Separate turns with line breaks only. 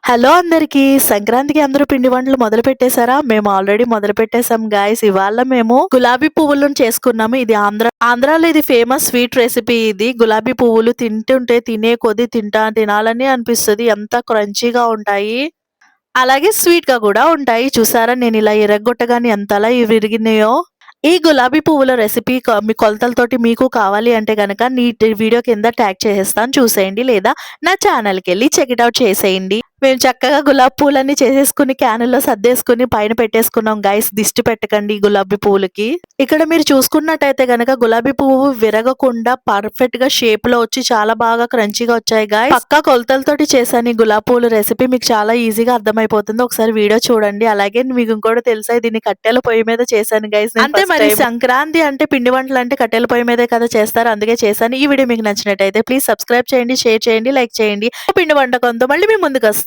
Hello అందరికీ. సంక్రాంతికి అందరూ పిండి వంటలు మొదలుపెట్టేసారా? మేము ఆల్రెడీ మొదలుపెట్టేసాం గాయ్స్. ఇవాళ మేము గులాబీ పువ్వులను చేసుకున్నాము. ఇది ఆంధ్రాలో ఇది ఫేమస్ స్వీట్ రెసిపీ ఇది. గులాబీ పువ్వులు తింటుంటే తినే కొద్దీ తినాలని అనిపిస్తది. ఎంత క్రంచీగా ఉంటాయి. అలాగే స్వీట్‌గా గూడా ఉంటాయి. చూసారా నేనిలా ఇరగ్గొట్టగానే ఎంతలా విరిగినాయో. ఈ గులాబీ పువ్వుల రెసిపీ మీ కొలతలతోటి మీకు కావాలి అంటే గనక వీడియో కింద ట్యాగ్ చేసేస్తాను చూసేయండి. లేదా నా ఛానల్‌కెళ్ళి చెక్ ఇట్ ఔట్ చేసేయండి. మేము చక్కగా గులాబీ పూలన్నీ చేసేసుకొని క్యానుల్లో సర్దేసుకొని పైన పెట్టేసుకున్నాం గైస్. దిష్టి పెట్టకండి ఈ గులాబీ పువ్వులకి. ఇక్కడ మీరు చూసుకున్నట్టయితే గనక గులాబీ పువ్వు విరగకుండా పర్ఫెక్ట్‌గా షేప్‌లో వచ్చి చాలా బాగా క్రంచీగా వచ్చాయి గైస్. పక్కా కొలతలతోటి చేశాను ఈ గులాబీ పువ్వుల రెసిపీ. మీకు చాలా ఈజీగా అర్థమైపోతుంది. ఒకసారి వీడియో చూడండి. అలాగే మీకు ఇంకోటి తెలుసా, దీన్ని కట్టెల పొయ్యి మీద చేశాను గైస్. అంతే మరి సంక్రాంతి అంటే పిండి వంటలు అంటే కట్టెల పొయ్యి మీదే కదా చేస్తారు. అందుకే చేశాను. ఈ వీడియో మీకు నచ్చినట్టయితే ప్లీజ్ సబ్స్క్రైబ్ చేయండి, షేర్ చేయండి, లైక్ చేయండి. పిండి వంటకంతో మళ్ళీ మీ ముందుకు వస్తాను.